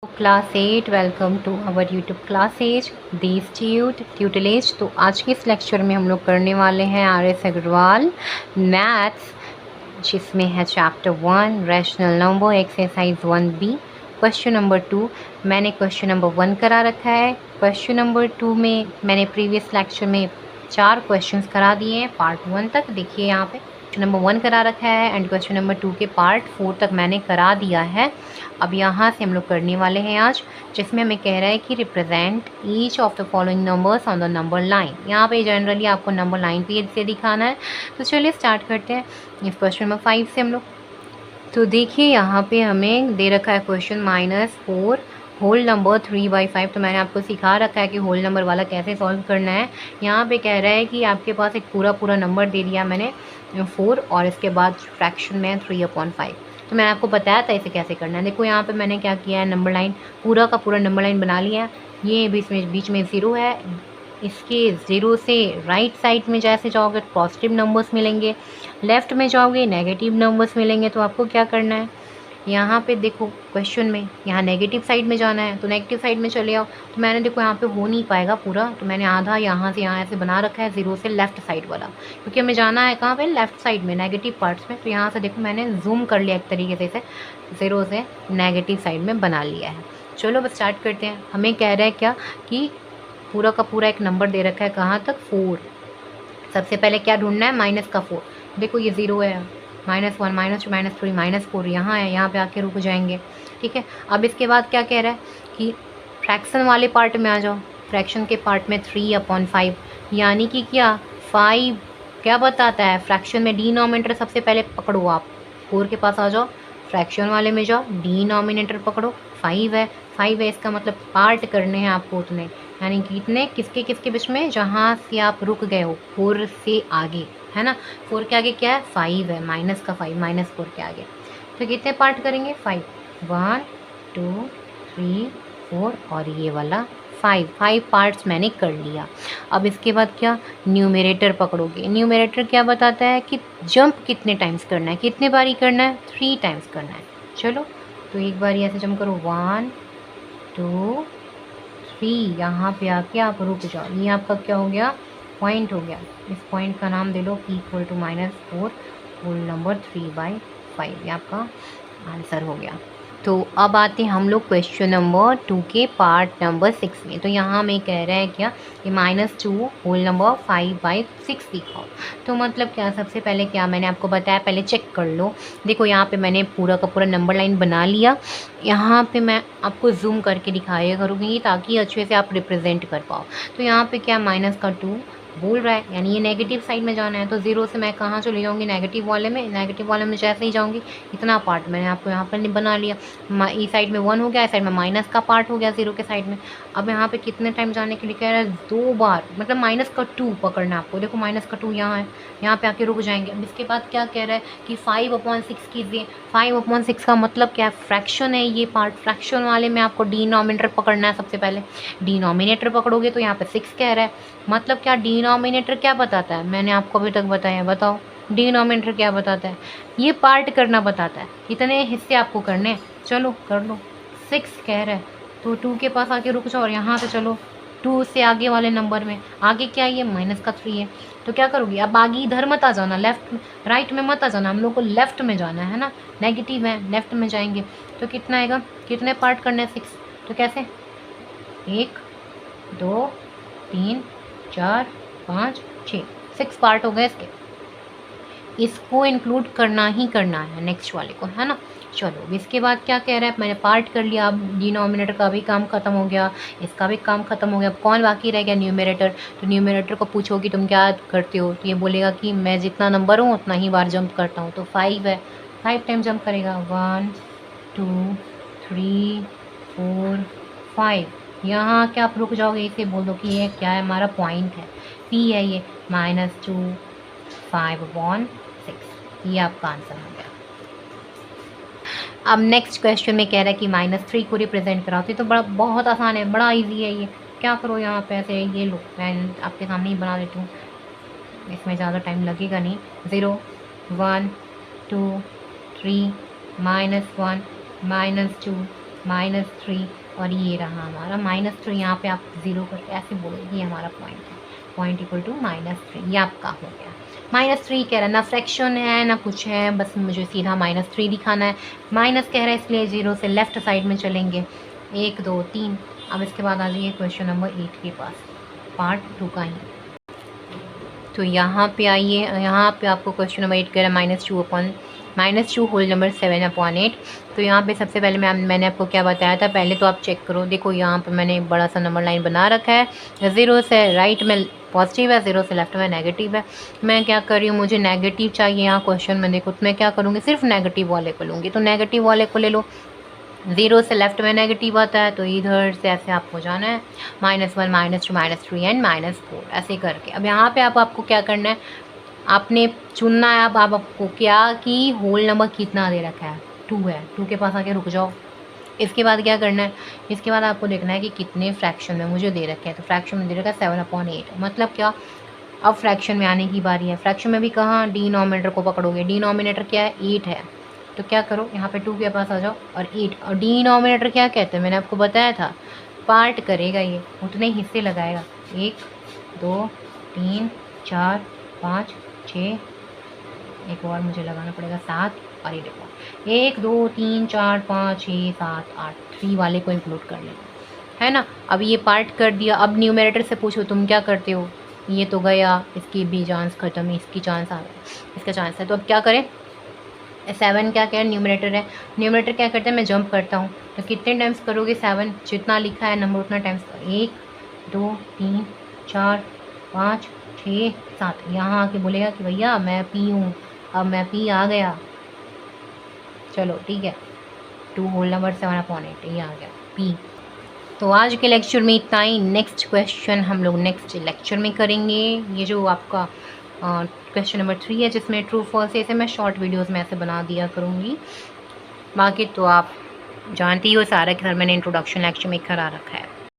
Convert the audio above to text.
Class 8 welcome to our YouTube classes this tutelage. तो आज के इस लेक्चर में हम लोग करने वाले हैं RS अग्रवाल मैथ्स, जिसमें है chapter 1 rational number exercise 1B question number 2। मैंने क्वेश्चन नंबर 1 करा रखा है। क्वेश्चन नंबर 2 में मैंने प्रीवियस लेक्चर में 4 क्वेश्चंस करा दिए हैं पार्ट 1 तक। देखिए यहाँ पे क्वेश्चन नंबर 1 करा रखा है एंड क्वेश्चन नंबर 2 के पार्ट 4 तक मैंने करा दिया है। अब यहाँ से हम लोग करने वाले हैं आज, जिसमें हमें कह रहा है कि represent each of the following numbers on the number line. यहाँ पे जनरली आपको नंबर लाइन पे से दिखाना है। तो चलिए स्टार्ट करते हैं इस क्वेश्चन नंबर 5 से हम लोग। तो देखिए यहाँ पे हमें दे रखा है क्वेश्चन -4 होल नंबर 3/5। तो मैंने आपको सिखा रखा है कि होल नंबर वाला कैसे सॉल्व करना है। यहाँ पे कह रहा है कि आपके पास एक पूरा नंबर दे दिया मैंने 4 और इसके बाद फ्रैक्शन में 3/5। तो मैंने आपको बताया था इसे कैसे करना है। देखो यहाँ पे मैंने क्या किया है, नंबर लाइन पूरा का पूरा नंबर लाइन बना लिया है। ये बीच में 0 है। इसके 0 से राइट साइड में जैसे जाओगे तो पॉजिटिव नंबर्स मिलेंगे, लेफ़्ट में जाओगे नेगेटिव नंबर्स मिलेंगे। तो आपको क्या करना है, यहाँ पे देखो क्वेश्चन में यहाँ नेगेटिव साइड में जाना है तो नेगेटिव साइड में चले आओ। तो मैंने देखो यहाँ पे हो नहीं पाएगा पूरा, तो मैंने आधा यहाँ से यहाँ ऐसे बना रखा है 0 से लेफ़्ट साइड वाला, क्योंकि हमें जाना है कहाँ पे, लेफ़्ट साइड में नेगेटिव पार्ट्स में। तो यहाँ से देखो मैंने जूम कर लिया एक तरीके से इसे 0 से नेगेटिव साइड में बना लिया है। चलो बस स्टार्ट करते हैं। हमें कह रहा है क्या कि पूरा का पूरा एक नंबर दे रखा है, कहाँ तक, 4। सबसे पहले क्या ढूंढना है, माइनस का 4। देखो ये 0 है, -1 -2 -3 -4 यहाँ है, यहाँ पे आके रुक जाएंगे। ठीक है, अब इसके बाद क्या कह रहा है कि फ्रैक्शन वाले पार्ट में आ जाओ। फ्रैक्शन के पार्ट में 3/5 यानी कि क्या 5 क्या बताता है, फ्रैक्शन में डिनोमिनेटर सबसे पहले पकड़ो आप। 4 के पास आ जाओ, फ्रैक्शन वाले में जाओ, डिनोमिनेटर पकड़ो। 5 है, 5 है, इसका मतलब पार्ट करने हैं आपको उतने, यानी कि इतने किसके किसके बीच में, जहाँ से आप रुक गए हो 4 से आगे, है ना। 4 के आगे क्या है, 5 है, माइनस का 5 -4 के आगे। तो कितने पार्ट करेंगे, 5, 1 2 3 4 और ये वाला 5 पार्ट्स मैंने कर लिया। अब इसके बाद क्या, न्यूमरेटर पकड़ोगे। न्यूमरेटर क्या बताता है कि जंप कितने टाइम्स करना है, कितने बारी करना है, 3 टाइम्स करना है। चलो तो एक बार ऐसे जंप करो, 1 2 3, यहाँ पे आके आप रुक जाओ। ये आपका क्या हो गया, पॉइंट हो गया। इस पॉइंट का नाम दे लो P = -4 होल नंबर 3/5। ये आपका आंसर हो गया। तो अब आते हैं हम लोग क्वेश्चन नंबर 2 के पार्ट नंबर 6 में। तो यहाँ में कह रहा है क्या कि -2 होल नंबर 5/6 दिखाओ। तो मतलब क्या, सबसे पहले क्या मैंने आपको बताया, पहले चेक कर लो। देखो यहाँ पे मैंने पूरा का पूरा नंबर लाइन बना लिया। यहाँ पे मैं आपको जूम करके दिखाया करूँगी ताकि अच्छे से आप रिप्रेजेंट कर पाओ। तो यहाँ पे क्या -2 बोल रहा है, यानी ये नेगेटिव साइड में जाना है। तो 0 से मैं कहाँ चली जाऊँगी, नेगेटिव वाले में। नेगेटिव वाले में जैसे ही जाऊँगी, इतना पार्ट मैंने आपको यहाँ पर बना लिया। इस साइड में 1 हो गया, इस साइड में माइनस का पार्ट हो गया 0 के साइड में। अब यहाँ पे कितने टाइम जाने के लिए कह रहा है, 2 बार, मतलब -2 पकड़ना है आपको। देखो -2 यहाँ है, यहाँ पे आके रुक जाएंगे। अब इसके बाद क्या कह रहा है कि 5/6 कीजिए। 5/6 का मतलब क्या है, फ्रैक्शन है ये पार्ट। फ्रैक्शन वाले में आपको डिनोमिनेटर पकड़ना है सबसे पहले। डिनोमिनेटर पकड़ोगे तो यहाँ पे 6 कह रहा है, मतलब क्या, डिनोमिनेटर क्या बताता है, मैंने आपको अभी तक बताया, बताओ डिनोमिनेटर क्या बताता है, ये पार्ट करना बताता है। इतने हिस्से आपको करने हैं, चलो कर लो। 6 कह रहा है तो 2 के पास आके रुक जाओ और यहाँ से चलो 2 से आगे वाले नंबर में। आगे क्या है, ये -3 है। तो क्या करोगी, अब आगे इधर मत आ जाना, लेफ्ट राइट में मत आ जाना, हम लोग को लेफ्ट में जाना है ना, नेगेटिव है, लेफ्ट में जाएंगे। तो कितना आएगा, कितने पार्ट करने हैं, 6। तो कैसे, 1 2 3 4 5 6, 6 पार्ट हो गए इसके। इसको इंक्लूड करना ही करना है नेक्स्ट वाले को, है ना। चलो इसके बाद क्या कह रहा है, मैंने पार्ट कर लिया। अब डिनोमिनेटर का भी काम खत्म हो गया, इसका भी काम खत्म हो गया। अब कौन बाकी रह गया, न्यूमरेटर। तो न्यूमरेटर को पूछो कि तुम क्या करते हो, तो ये बोलेगा कि मैं जितना नंबर हूँ उतना ही बार जंप करता हूँ। तो 5 है, 5 टाइम जंप करेगा, 1 2 3 4 5। यहाँ क्या आप रुक जाओगे, इसे बोल दो कि ये क्या है, हमारा पॉइंट है, P है ये, -2 5/6। ये आपका आंसर हो गया। अब नेक्स्ट क्वेश्चन में कह रहा है कि -3 को रिप्रेजेंट कराते। तो बड़ा बहुत आसान है, बड़ा इजी है ये। क्या करो, यहाँ पे ऐसे, ये लो मैं आपके सामने ही बना देती हूँ, इसमें ज़्यादा टाइम लगेगा नहीं। 0 1 2 3 -1 -2 -3 और ये रहा हमारा -3। यहाँ पे आप 0 करके ऐसे बोलोगे ये हमारा पॉइंट है, पॉइंट इक्वल टू -3। ये आपका हो गया। -3 कह रहा है, ना फ्रैक्शन है ना कुछ है, बस मुझे सीधा -3 दिखाना है। माइनस कह रहा है इसलिए 0 से लेफ़्ट साइड में चलेंगे। 1 2 3। अब इसके बाद आ जाइए क्वेश्चन नंबर 8 के पास, पार्ट 2 का ही। तो यहाँ पे आइए, यहाँ पे आपको क्वेश्चन नंबर 8 कह रहा है -2 होल नंबर 7/8। तो यहाँ पे सबसे पहले मैंने आपको क्या बताया था, पहले तो आप चेक करो। देखो यहाँ पे मैंने बड़ा सा नंबर लाइन बना रखा है, 0 से राइट में पॉजिटिव है, 0 से लेफ्ट में नेगेटिव है। मैं क्या कर रही हूँ, मुझे नेगेटिव चाहिए यहाँ क्वेश्चन में। देखो तो मैं क्या करूँगी, सिर्फ नेगेटिव वाले को लूँगी। तो नेगेटिव वाले को ले लो, 0 से लेफ्ट में नेगेटिव आता है, तो इधर से ऐसे आपको जाना है, -1 -2 -3 एंड -4 ऐसे करके। अब यहाँ पे आपको क्या करना है, आपने चुनना है। अब आपको क्या कि होल नंबर कितना दे रखा है, 2 है, 2 के पास आके रुक जाओ। इसके बाद क्या करना है, इसके बाद आपको देखना है कि कितने फ्रैक्शन में मुझे दे रखे हैं। तो फ्रैक्शन में दे रखा है 7/8। मतलब क्या, अब फ्रैक्शन में आने की बारी है। फ्रैक्शन में भी कहाँ, डिनोमिनेटर को पकड़ोगे। डिनोमिनेटर क्या है, 8 है। तो क्या करो, यहाँ पे 2 के पास आ जाओ और 8। और डिनोमिनेटर क्या कहते हैं, मैंने आपको बताया था, पार्ट करेगा, ये उतने हिस्से लगाएगा। 1 2 3 4 5 6, एक और मुझे लगाना पड़ेगा 7। और ये देखो 1 2 3 4 5 6 7 8, 3 वाले को इंक्लूड कर लेना है ना। अब ये पार्ट कर दिया। अब न्यूमरेटर से पूछो तुम क्या करते हो, ये तो गया, इसकी भी चांस ख़त्म, इसकी चांस आ गया, इसका चांस है। तो अब क्या करें, 7 क्या क्या न्यूमरेटर है, न्यूमरेटर क्या करते हैं, मैं जंप करता हूँ। तो कितने टाइम्स करोगे, 7 जितना लिखा है नंबर उतना टाइम्स। 1 2 3 4 5 6 7। यहाँ आके बोलेगा कि भैया मैं पी हूँ। अब मैं पी आ गया, चलो ठीक है, 2 होल नंबर 7/8 ये आ गया पी। तो आज के लेक्चर में इतना ही। नेक्स्ट क्वेश्चन हम लोग नेक्स्ट लेक्चर में करेंगे। ये जो आपका क्वेश्चन नंबर 3 है, जिसमें ट्रू फॉल्स है, इसे मैं शॉर्ट वीडियोस में ऐसे बना दिया करूँगी। बाकी तो आप जानती हो सारा कि सर मैंने इंट्रोडक्शन लेक्चर में करा रखा है।